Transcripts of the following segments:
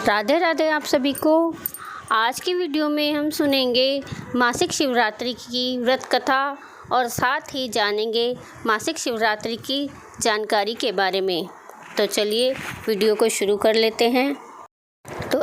राधे राधे आप सभी को। आज की वीडियो में हम सुनेंगे मासिक शिवरात्रि की व्रत कथा और साथ ही जानेंगे मासिक शिवरात्रि की जानकारी के बारे में। तो चलिए वीडियो को शुरू कर लेते हैं। तो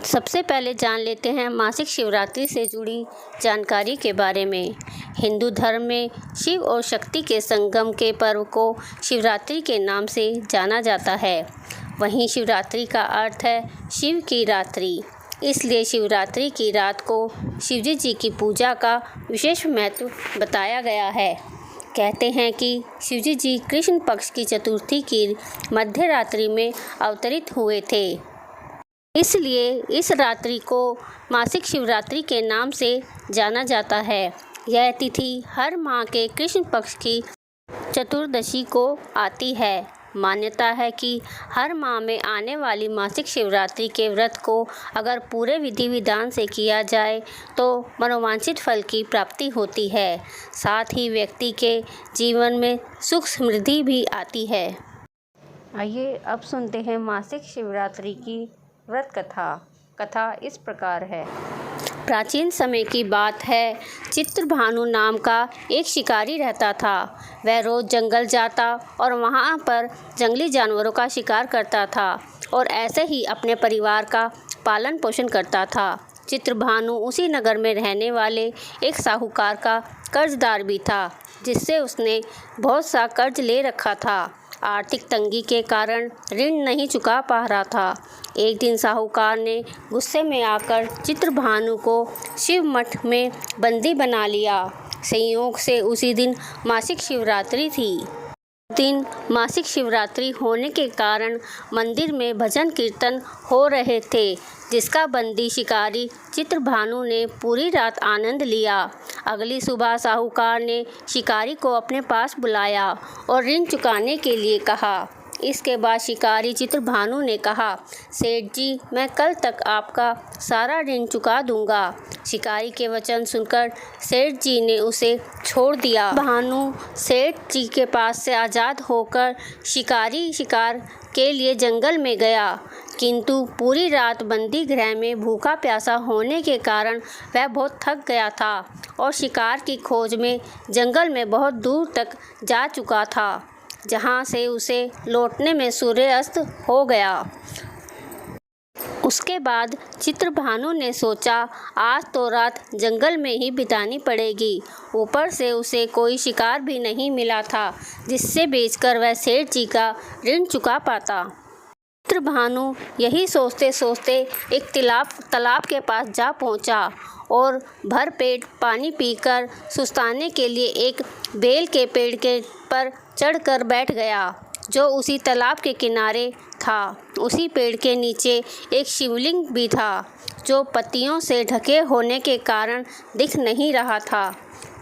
सबसे पहले जान लेते हैं मासिक शिवरात्रि से जुड़ी जानकारी के बारे में। हिंदू धर्म में शिव और शक्ति के संगम के पर्व को शिवरात्रि के नाम से जाना जाता है। वहीं शिवरात्रि का अर्थ है शिव की रात्रि, इसलिए शिवरात्रि की रात को शिवजी जी की पूजा का विशेष महत्व बताया गया है। कहते हैं कि शिवजी जी कृष्ण पक्ष की चतुर्थी की मध्य रात्रि में अवतरित हुए थे, इसलिए इस रात्रि को मासिक शिवरात्रि के नाम से जाना जाता है। यह तिथि हर माह के कृष्ण पक्ष की चतुर्दशी को आती है। मान्यता है कि हर माह में आने वाली मासिक शिवरात्रि के व्रत को अगर पूरे विधि विधान से किया जाए तो मनोवांछित फल की प्राप्ति होती है। साथ ही व्यक्ति के जीवन में सुख समृद्धि भी आती है। आइए अब सुनते हैं मासिक शिवरात्रि की व्रत कथा इस प्रकार है। प्राचीन समय की बात है, चित्रभानु नाम का एक शिकारी रहता था। वह रोज़ जंगल जाता और वहाँ पर जंगली जानवरों का शिकार करता था और ऐसे ही अपने परिवार का पालन पोषण करता था। चित्रभानु उसी नगर में रहने वाले एक साहूकार का कर्जदार भी था, जिससे उसने बहुत सा कर्ज ले रखा था। आर्थिक तंगी के कारण ऋण नहीं चुका पा रहा था। एक दिन साहूकार ने गुस्से में आकर चित्रभानु को शिव मठ में बंदी बना लिया। संयोग से उसी दिन मासिक शिवरात्रि थी। मासिक शिवरात्रि होने के कारण मंदिर में भजन कीर्तन हो रहे थे, जिसका बंदी शिकारी चित्रभानु ने पूरी रात आनंद लिया। अगली सुबह साहूकार ने शिकारी को अपने पास बुलाया और ऋण चुकाने के लिए कहा। इसके बाद शिकारी चित्रभानु ने कहा, सेठ जी, मैं कल तक आपका सारा ऋण चुका दूंगा। शिकारी के वचन सुनकर सेठ जी ने उसे छोड़ दिया। भानु सेठ जी के पास से आज़ाद होकर शिकारी शिकार के लिए जंगल में गया, किंतु पूरी रात बंदी गृह में भूखा प्यासा होने के कारण वह बहुत थक गया था और शिकार की खोज में जंगल में बहुत दूर तक जा चुका था, जहाँ से उसे लौटने में सूर्यास्त हो गया। उसके बाद चित्रभानु ने सोचा, आज तो रात जंगल में ही बितानी पड़ेगी। ऊपर से उसे कोई शिकार भी नहीं मिला था जिससे बेचकर वह सेठ जी का ऋण चुका पाता। चित्रभानु यही सोचते सोचते एक तालाब के पास जा पहुंचा और भर पेट पानी पीकर सुस्ताने के लिए एक बेल के पेड़ के पर चढ़कर बैठ गया, जो उसी तालाब के किनारे था। उसी पेड़ के नीचे एक शिवलिंग भी था, जो पत्तियों से ढके होने के कारण दिख नहीं रहा था।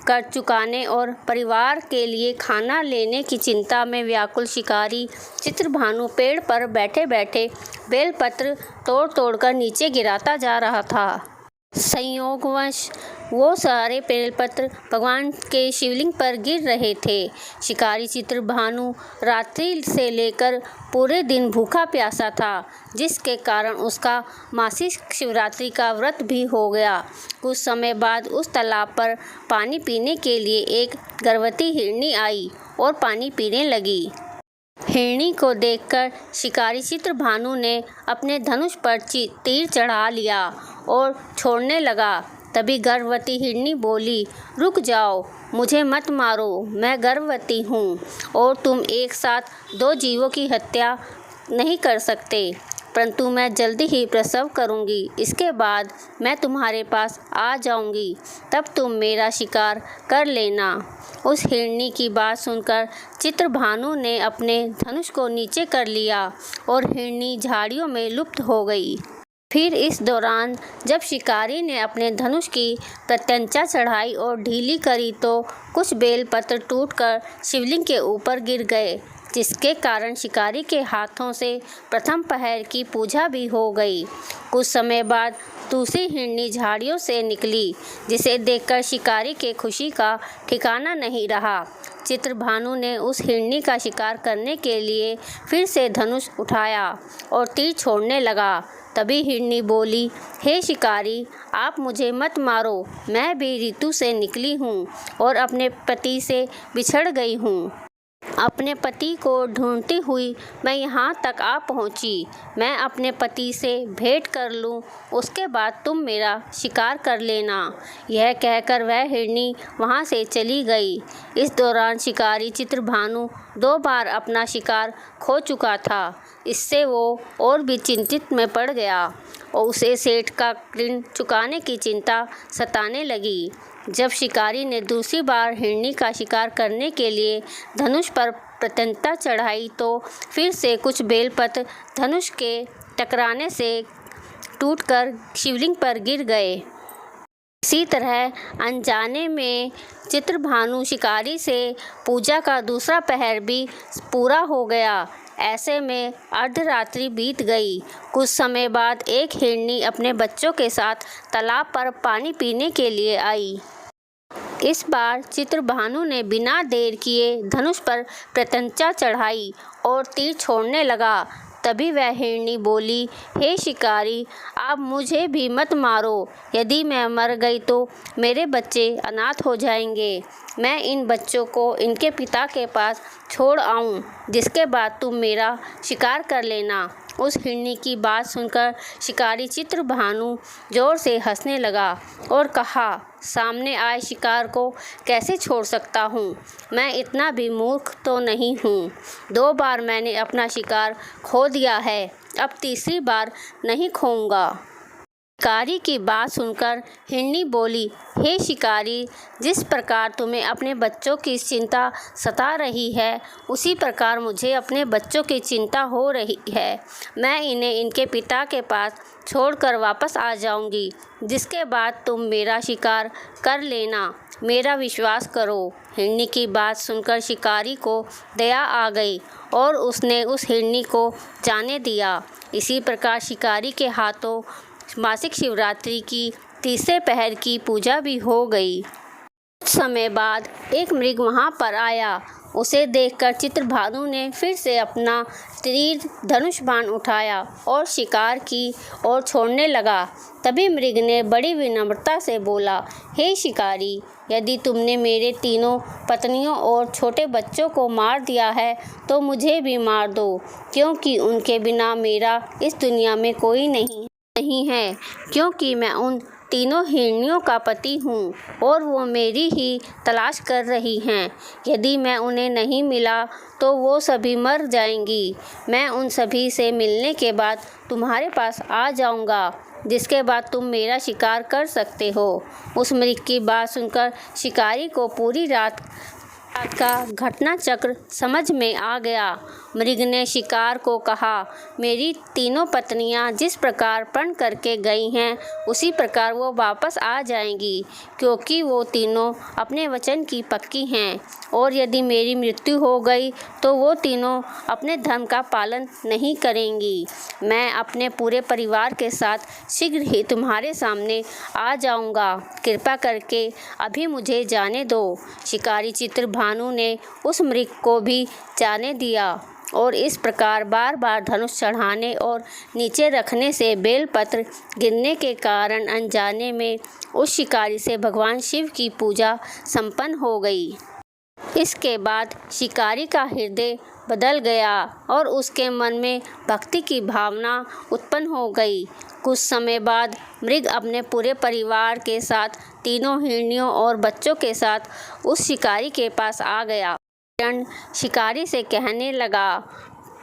कर्ज चुकाने और परिवार के लिए खाना लेने की चिंता में व्याकुल शिकारी चित्रभानु पेड़ पर बैठे बैठे बेलपत्र तोड़ तोड़कर नीचे गिराता जा रहा था। संयोगवश वो सारे बेलपत्र भगवान के शिवलिंग पर गिर रहे थे। शिकारी चित्रभानु रात्रि से लेकर पूरे दिन भूखा प्यासा था, जिसके कारण उसका मासिक शिवरात्रि का व्रत भी हो गया। कुछ समय बाद उस तालाब पर पानी पीने के लिए एक गर्भवती हिरनी आई और पानी पीने लगी। हिरनी को देखकर शिकारी चित्रभानु ने अपने धनुष पर तीर चढ़ा लिया और छोड़ने लगा। तभी गर्भवती हिरनी बोली, रुक जाओ, मुझे मत मारो, मैं गर्भवती हूँ और तुम एक साथ दो जीवों की हत्या नहीं कर सकते, परंतु मैं जल्दी ही प्रसव करूँगी। इसके बाद मैं तुम्हारे पास आ जाऊँगी, तब तुम मेरा शिकार कर लेना। उस हिरनी की बात सुनकर चित्रभानु ने अपने धनुष को नीचे कर लिया और हिरनी झाड़ियों में लुप्त हो गई। फिर इस दौरान जब शिकारी ने अपने धनुष की प्रत्यंचा चढ़ाई और ढीली करी तो कुछ बेलपत्र टूटकर शिवलिंग के ऊपर गिर गए, जिसके कारण शिकारी के हाथों से प्रथम पहर की पूजा भी हो गई। कुछ समय बाद दूसरी हिरनी झाड़ियों से निकली, जिसे देखकर शिकारी के खुशी का ठिकाना नहीं रहा। चित्रभानु ने उस हिरनी का शिकार करने के लिए फिर से धनुष उठाया और तीर छोड़ने लगा। तभी हिरनी बोली, हे शिकारी, आप मुझे मत मारो, मैं भी ऋतु से निकली हूँ और अपने पति से बिछड़ गई हूँ। अपने पति को ढूंढती हुई मैं यहाँ तक आ पहुँची। मैं अपने पति से भेंट कर लूँ, उसके बाद तुम मेरा शिकार कर लेना। यह कहकर वह हिरनी वहाँ से चली गई। इस दौरान शिकारी चित्रभानु 2 बार अपना शिकार खो चुका था। इससे वो और भी चिंतित में पड़ गया और उसे सेठ का ऋण चुकाने की चिंता सताने लगी। जब शिकारी ने दूसरी बार हिरनी का शिकार करने के लिए धनुष पर प्रत्यंता चढ़ाई तो फिर से कुछ बेलपत्र धनुष के टकराने से टूटकर शिवलिंग पर गिर गए। इसी तरह अनजाने में चित्रभानु शिकारी से पूजा का दूसरा पहर भी पूरा हो गया। ऐसे में अर्धरात्रि बीत गई। कुछ समय बाद एक हिरनी अपने बच्चों के साथ तालाब पर पानी पीने के लिए आई। इस बार चित्रभानु ने बिना देर किए धनुष पर प्रत्यंचा चढ़ाई और तीर छोड़ने लगा। तभी वह हिरनी बोली, हे शिकारी, आप मुझे भी मत मारो। यदि मैं मर गई तो मेरे बच्चे अनाथ हो जाएंगे। मैं इन बच्चों को इनके पिता के पास छोड़ आऊं, जिसके बाद तुम मेरा शिकार कर लेना। उस हिरनी की बात सुनकर शिकारी चित्रभानु जोर से हंसने लगा और कहा, सामने आए शिकार को कैसे छोड़ सकता हूँ? मैं इतना भी मूर्ख तो नहीं हूँ। 2 बार मैंने अपना शिकार खो दिया है, अब तीसरी बार नहीं खोऊंगा। शिकारी की बात सुनकर हिरनी बोली, हे शिकारी, जिस प्रकार तुम्हें अपने बच्चों की चिंता सता रही है, उसी प्रकार मुझे अपने बच्चों की चिंता हो रही है। मैं इन्हें इनके पिता के पास छोड़कर वापस आ जाऊंगी, जिसके बाद तुम मेरा शिकार कर लेना। मेरा विश्वास करो। हिरनी की बात सुनकर शिकारी को दया आ गई और उसने उस हिरनी को जाने दिया। इसी प्रकार शिकारी के हाथों मासिक शिवरात्रि की तीसरे पहर की पूजा भी हो गई। कुछ समय बाद एक मृग वहां पर आया। उसे देखकर चित्रभानु ने फिर से अपना तीर धनुष बाण उठाया और शिकार की ओर छोड़ने लगा। तभी मृग ने बड़ी विनम्रता से बोला, हे शिकारी, यदि तुमने मेरे 3 पत्नियों और छोटे बच्चों को मार दिया है तो मुझे भी मार दो, क्योंकि उनके बिना मेरा इस दुनिया में कोई नहीं है, क्योंकि मैं उन 3 हिरनियों का पति हूँ और वो मेरी ही तलाश कर रही हैं। यदि मैं उन्हें नहीं मिला तो वो सभी मर जाएंगी। मैं उन सभी से मिलने के बाद तुम्हारे पास आ जाऊँगा, जिसके बाद तुम मेरा शिकार कर सकते हो। उस मृग की बात सुनकर शिकारी को पूरी रात का घटना चक्र समझ में आ गया। मृग ने शिकार को कहा, मेरी 3 पत्नियां जिस प्रकार प्रण करके गई हैं, उसी प्रकार वो वापस आ जाएंगी, क्योंकि वो तीनों अपने वचन की पक्की हैं। और यदि मेरी मृत्यु हो गई तो वो तीनों अपने धर्म का पालन नहीं करेंगी। मैं अपने पूरे परिवार के साथ शीघ्र ही तुम्हारे सामने आ जाऊंगा। कृपा करके अभी मुझे जाने दो। शिकारी चित्रभानु ने उस मृग को भी जाने दिया और इस प्रकार बार बार धनुष चढ़ाने और नीचे रखने से बेलपत्र गिरने के कारण अनजाने में उस शिकारी से भगवान शिव की पूजा संपन्न हो गई। इसके बाद शिकारी का हृदय बदल गया और उसके मन में भक्ति की भावना उत्पन्न हो गई। कुछ समय बाद मृग अपने पूरे परिवार के साथ 3 हिरनियों और बच्चों के साथ उस शिकारी के पास आ गया। शिकारी से कहने लगा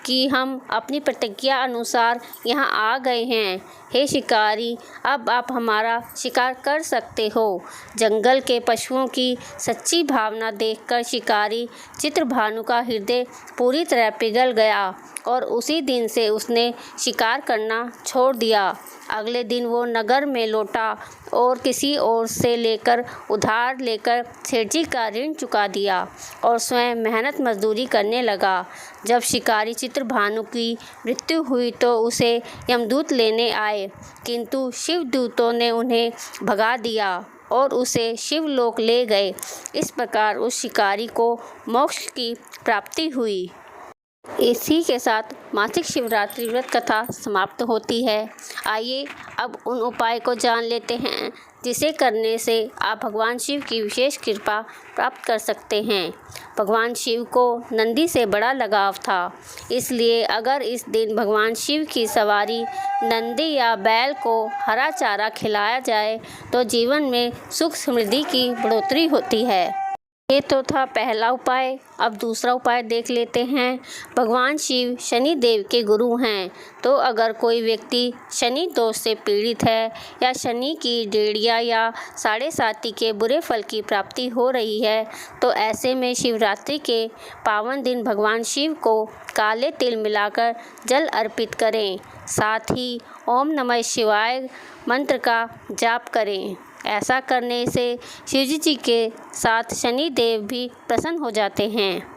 कि हम अपनी प्रतिज्ञा अनुसार यहाँ आ गए हैं। हे शिकारी, अब आप हमारा शिकार कर सकते हो। जंगल के पशुओं की सच्ची भावना देखकर शिकारी चित्रभानु का हृदय पूरी तरह पिघल गया और उसी दिन से उसने शिकार करना छोड़ दिया। अगले दिन वो नगर में लौटा और किसी और से उधार लेकर सेठ जी का ऋण चुका दिया और स्वयं मेहनत मजदूरी करने लगा। जब शिकारी चित्रभानु की मृत्यु हुई तो उसे यमदूत लेने आए, किंतु शिवदूतों ने उन्हें भगा दिया और उसे शिवलोक ले गए। इस प्रकार उस शिकारी को मोक्ष की प्राप्ति हुई। इसी के साथ मासिक शिवरात्रि व्रत कथा समाप्त होती है। आइए अब उन उपाय को जान लेते हैं जिसे करने से आप भगवान शिव की विशेष कृपा प्राप्त कर सकते हैं। भगवान शिव को नंदी से बड़ा लगाव था, इसलिए अगर इस दिन भगवान शिव की सवारी नंदी या बैल को हरा चारा खिलाया जाए तो जीवन में सुख समृद्धि की बढ़ोतरी होती है। ये तो था पहला उपाय। अब दूसरा उपाय देख लेते हैं। भगवान शिव शनि देव के गुरु हैं, तो अगर कोई व्यक्ति शनि दोष से पीड़ित है या शनि की डेढ़िया या साढ़े साती के बुरे फल की प्राप्ति हो रही है, तो ऐसे में शिवरात्रि के पावन दिन भगवान शिव को काले तिल मिलाकर जल अर्पित करें। साथ ही ओम नमः शिवाय मंत्र का जाप करें। ऐसा करने से शिव जी के साथ शनि देव भी प्रसन्न हो जाते हैं।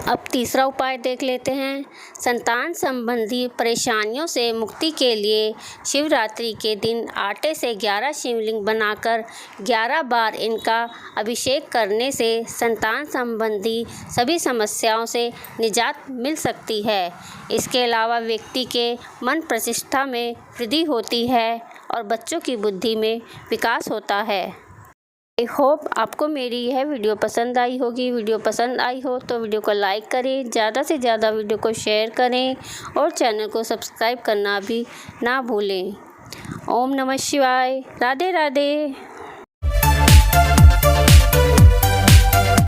अब तीसरा उपाय देख लेते हैं। संतान संबंधी परेशानियों से मुक्ति के लिए शिवरात्रि के दिन आटे से 11 शिवलिंग बनाकर 11 बार इनका अभिषेक करने से संतान संबंधी सभी समस्याओं से निजात मिल सकती है। इसके अलावा व्यक्ति के मन प्रतिष्ठा में वृद्धि होती है और बच्चों की बुद्धि में विकास होता है। आई होप आपको मेरी यह वीडियो पसंद आई होगी। वीडियो पसंद आई हो तो वीडियो को लाइक करें, ज़्यादा से ज़्यादा वीडियो को शेयर करें और चैनल को सब्सक्राइब करना भी ना भूलें। ओम नमः शिवाय। राधे राधे।